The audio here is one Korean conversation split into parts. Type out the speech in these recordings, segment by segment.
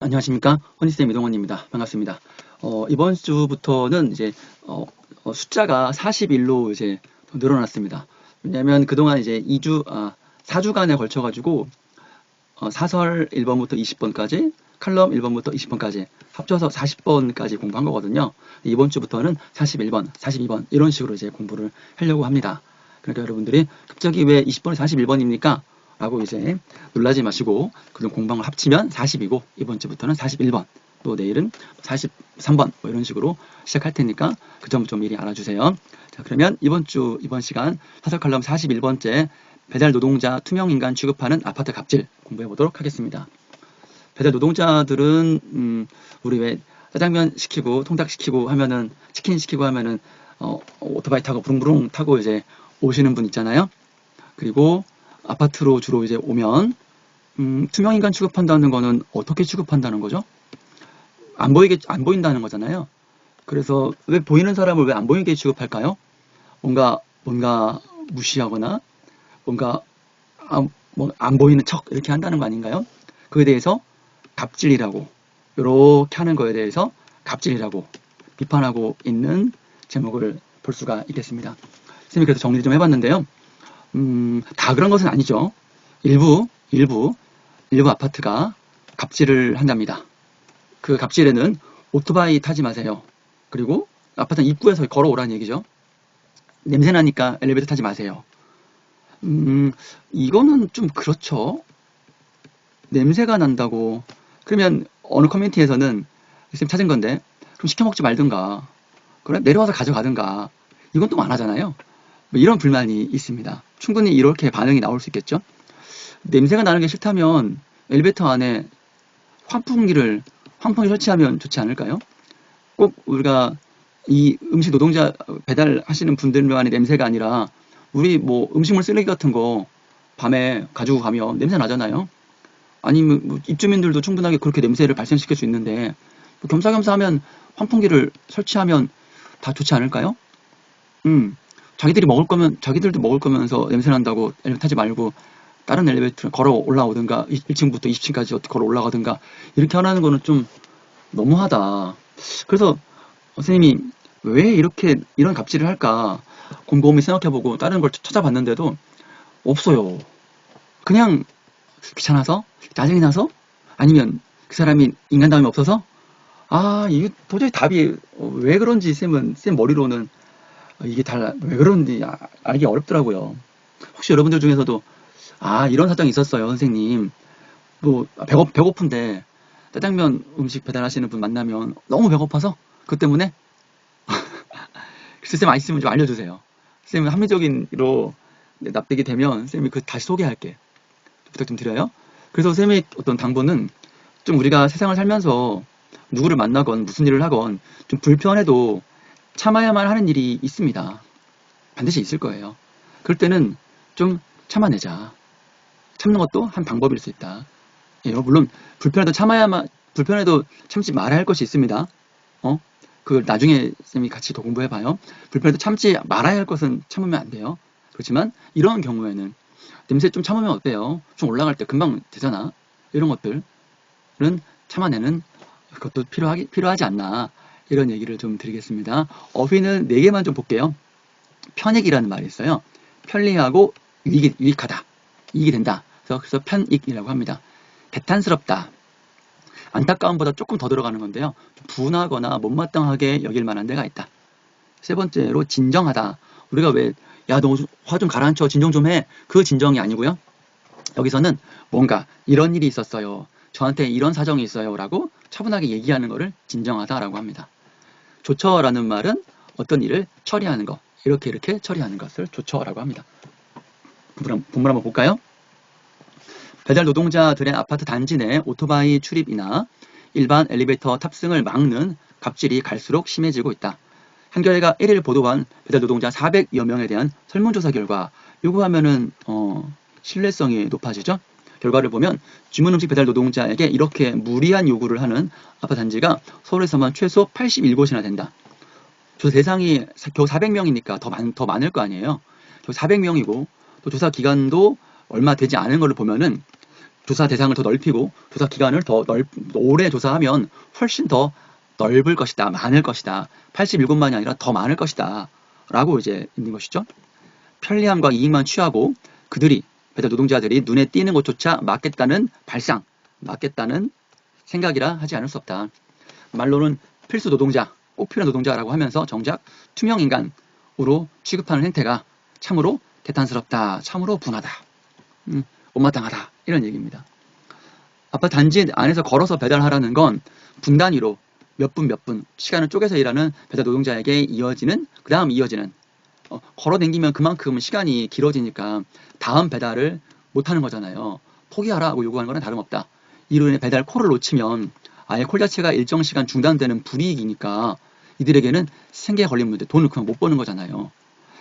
안녕하십니까? 허니쌤 이동원입니다. 반갑습니다. 이번 주부터는 이제 숫자가 41로 이제 늘어났습니다. 왜냐하면 그동안 이제 4주간에 걸쳐가지고 사설 1번부터 20번까지, 칼럼 1번부터 20번까지 합쳐서 40번까지 공부한 거거든요. 이번 주부터는 41번, 42번 이런 식으로 이제 공부를 하려고 합니다. 그러니까 여러분들이 갑자기 왜 20번이 41번입니까? 라고 이제 놀라지 마시고 그런 공방을 합치면 40이고 이번 주부터는 41번 또 내일은 43번 뭐 이런 식으로 시작할 테니까 그 점 좀 미리 알아주세요. 자, 그러면 이번 시간 사설 칼럼 41번째 배달 노동자 투명인간 취급하는 아파트 갑질 공부해 보도록 하겠습니다. 배달 노동자들은 우리 왜 짜장면 시키고 통닭 시키고 하면은 치킨 시키고 하면은 오토바이 타고 부릉부릉 타고 이제 오시는 분 있잖아요. 그리고 아파트로 주로 이제 오면 투명인간 취급한다는 거는 어떻게 취급한다는 거죠? 안 보인다는 거잖아요. 그래서 왜 보이는 사람을 왜 안 보이게 취급할까요? 뭔가 무시하거나 뭔가 뭐안 보이는 척 이렇게 한다는 거 아닌가요? 그에 대해서 갑질이라고 이렇게 하는 거에 대해서 갑질이라고 비판하고 있는 제목을 볼 수가 있겠습니다. 선생님이 그래서 정리 좀 해봤는데요. 다 그런 것은 아니죠. 일부 아파트가 갑질을 한답니다. 그 갑질에는 오토바이 타지 마세요. 그리고 아파트 입구에서 걸어오라는 얘기죠. 냄새 나니까 엘리베이터 타지 마세요. 이거는 좀 그렇죠. 냄새가 난다고. 그러면 어느 커뮤니티에서는 선생님 찾은 건데 그럼 시켜 먹지 말든가. 그래 내려와서 가져가든가. 이건 또 안 하잖아요. 뭐 이런 불만이 있습니다. 충분히 이렇게 반응이 나올 수 있겠죠. 냄새가 나는 게 싫다면 엘리베이터 안에 환풍기 설치하면 좋지 않을까요? 꼭 우리가 이 음식 노동자 배달하시는 분들만의 냄새가 아니라 우리 뭐 음식물 쓰레기 같은 거 밤에 가지고 가면 냄새 나잖아요. 아니면 뭐 입주민들도 충분하게 그렇게 냄새를 발생시킬 수 있는데 뭐 겸사겸사 하면 환풍기를 설치하면 다 좋지 않을까요? 자기들도 먹을 거면서 냄새 난다고 엘리베이터 타지 말고 다른 엘리베이터를 걸어 올라오든가 1층부터 20층까지 어떻게 걸어 올라가든가 이렇게 하라는 거는 좀 너무하다. 그래서 선생님이 왜 이런 갑질을 할까 곰곰이 생각해보고 다른 걸 찾아봤는데도 없어요. 그냥 귀찮아서 짜증이 나서 아니면 그 사람이 인간다움이 없어서 이게 도저히 답이 왜 그런지 쌤 머리로는 이게 왜 그런지 알기 어렵더라고요. 혹시 여러분들 중에서도 이런 사정이 있었어요, 선생님. 뭐 배고픈데 짜장면 음식 배달하시는 분 만나면 너무 배고파서 그 때문에 쌤 있으면 좀 알려주세요. 쌤은 합리적인로 납득이 되면 쌤이 다시 소개할게. 부탁 좀 드려요. 그래서 쌤의 어떤 당부는 좀 우리가 세상을 살면서 누구를 만나건 무슨 일을 하건 좀 불편해도 참아야만 하는 일이 있습니다. 반드시 있을 거예요. 그럴 때는 좀 참아내자. 참는 것도 한 방법일 수 있다. 예, 물론 불편해도 참지 말아야 할 것이 있습니다. 그걸 나중에 쌤이 같이 더 공부해봐요. 불편해도 참지 말아야 할 것은 참으면 안 돼요. 그렇지만 이런 경우에는 냄새 좀 참으면 어때요? 좀 올라갈 때 금방 되잖아. 이런 것들은 참아내는 것도 필요하지 않나. 이런 얘기를 좀 드리겠습니다. 어휘는 4개만 좀 볼게요. 편익이라는 말이 있어요. 편리하고 유익하다. 이익이 된다. 그래서 편익이라고 합니다. 대탄스럽다. 안타까움보다 조금 더 들어가는 건데요. 분하거나 못마땅하게 여길 만한 데가 있다. 세 번째로 진정하다. 우리가 왜 야 너 화 좀 가라앉혀 진정 좀 해. 그 진정이 아니고요. 여기서는 뭔가 이런 일이 있었어요. 저한테 이런 사정이 있어요. 라고 차분하게 얘기하는 것을 진정하다라고 합니다. 조처라는 말은 어떤 일을 처리하는 것. 이렇게 처리하는 것을 조처라고 합니다. 본문 한번 볼까요? 배달 노동자들의 아파트 단지 내 오토바이 출입이나 일반 엘리베이터 탑승을 막는 갑질이 갈수록 심해지고 있다. 한겨레가 1일 보도한 배달 노동자 400여 명에 대한 설문조사 결과 요구하면은 신뢰성이 높아지죠. 결과를 보면 주문 음식 배달 노동자에게 이렇게 무리한 요구를 하는 아파트 단지가 서울에서만 최소 87곳이나 된다. 조사 대상이 겨우 400명이니까 더 많을 거 아니에요. 겨우 400명이고 또 조사 기간도 얼마 되지 않은 걸로 보면은 조사 대상을 더 넓히고 조사 기간을 더 오래 조사하면 훨씬 더 넓을 것이다, 많을 것이다. 87곳만이 아니라 더 많을 것이다 라고 이제 있는 것이죠. 편리함과 이익만 취하고 그들이 배달 노동자들이 눈에 띄는 곳조차 막겠다는 발상, 막겠다는 생각이라 하지 않을 수 없다. 말로는 필수 노동자, 꼭 필요한 노동자라고 하면서 정작 투명 인간으로 취급하는 행태가 참으로 개탄스럽다, 참으로 분하다, 못마땅하다 이런 얘기입니다. 아파트 단지 안에서 걸어서 배달하라는 건 분 단위로 몇 분 시간을 쪼개서 일하는 배달 노동자에게 이어지는 그 다음 이어지는 걸어 댕기면 그만큼 시간이 길어지니까 다음 배달을 못하는 거잖아요. 포기하라고 요구하는 거는 다름없다. 이로 인해 배달 콜을 놓치면 아예 콜 자체가 일정 시간 중단되는 불이익이니까 이들에게는 생계에 걸린 문제, 돈을 그냥 못 버는 거잖아요.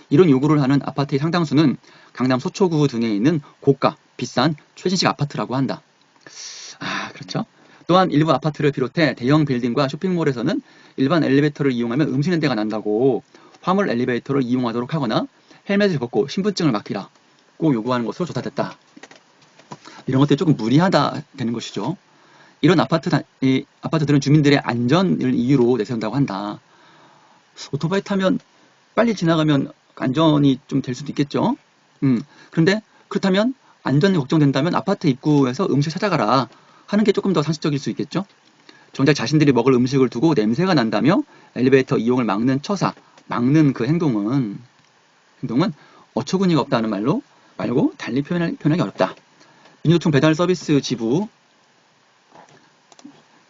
이런 요구를 하는 아파트의 상당수는 강남 서초구 등에 있는 고가, 비싼 최신식 아파트라고 한다. 그렇죠. 또한 일부 아파트를 비롯해 대형 빌딩과 쇼핑몰에서는 일반 엘리베이터를 이용하면 음식 냄새가 난다고 화물 엘리베이터를 이용하도록 하거나 헬멧을 벗고 신분증을 맡기라고 요구하는 것으로 조사됐다. 이런 것들이 조금 무리하다 되는 것이죠. 이런 아파트들은 주민들의 안전을 이유로 내세운다고 한다. 오토바이 타면 빨리 지나가면 안전이 좀 될 수도 있겠죠. 그런데 그렇다면 안전이 걱정된다면 아파트 입구에서 음식 찾아가라 하는 게 조금 더 상식적일 수 있겠죠. 정작 자신들이 먹을 음식을 두고 냄새가 난다며 엘리베이터 이용을 막는 처사, 막는 그 행동은 어처구니가 없다는 말고 달리 표현하기 어렵다. 민주노총 배달 서비스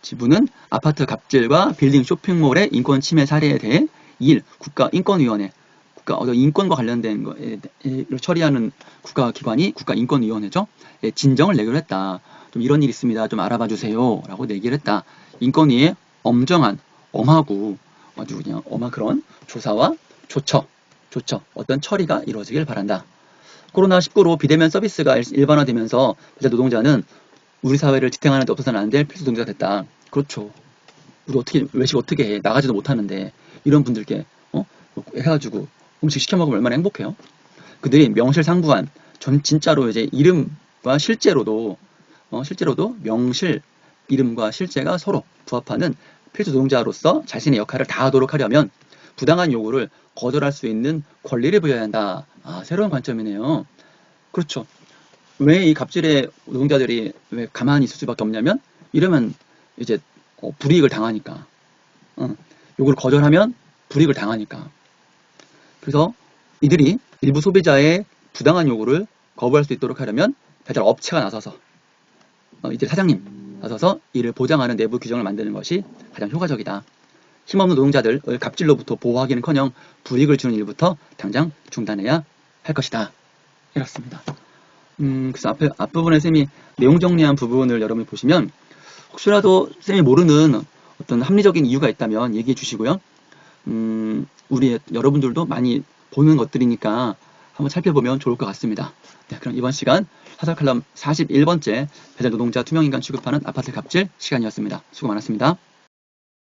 지부는 아파트 갑질과 빌딩 쇼핑몰의 인권 침해 사례에 대해 2일 국가인권위원회, 인권과 관련된 거를 처리하는 국가기관이 국가인권위원회죠. 진정을 내기로 했다. 좀 이런 일이 있습니다. 좀 알아봐 주세요. 라고 내기를 했다. 인권위의 엄하고 아주 그냥 엄한 그런 조사와 조처, 어떤 처리가 이루어지길 바란다. 코로나19로 비대면 서비스가 일반화되면서 배달 노동자는 우리 사회를 지탱하는 데 없어서는 안 될 필수 노동자가 됐다. 그렇죠. 우리 외식 어떻게 해? 나가지도 못하는데 이런 분들께 해가지고 음식 시켜 먹으면 얼마나 행복해요. 그들이 명실상부한 진짜로 이제 이름과 실제로도 명실 이름과 실제가 서로 부합하는 필수 노동자로서 자신의 역할을 다하도록 하려면 부당한 요구를 거절할 수 있는 권리를 부여해야 한다. 새로운 관점이네요. 그렇죠. 왜 이 갑질의 노동자들이 왜 가만히 있을 수밖에 없냐면 이러면 이제 불이익을 당하니까. 요구를 거절하면 불이익을 당하니까. 그래서 이들이 일부 소비자의 부당한 요구를 거부할 수 있도록 하려면 배달 업체가 나서서 이들 사장님 나서서 이를 보장하는 내부 규정을 만드는 것이 가장 효과적이다. 힘없는 노동자들을 갑질로부터 보호하기는커녕 불이익을 주는 일부터 당장 중단해야 할 것이다. 이렇습니다. 그래서 앞부분에 쌤이 내용 정리한 부분을 여러분이 보시면 혹시라도 쌤이 모르는 어떤 합리적인 이유가 있다면 얘기해 주시고요. 우리 여러분들도 많이 보는 것들이니까 한번 살펴보면 좋을 것 같습니다. 네, 그럼 이번 시간 사설 칼럼 41번째 배달 노동자 투명인간 취급하는 아파트 갑질 시간이었습니다. 수고 많았습니다.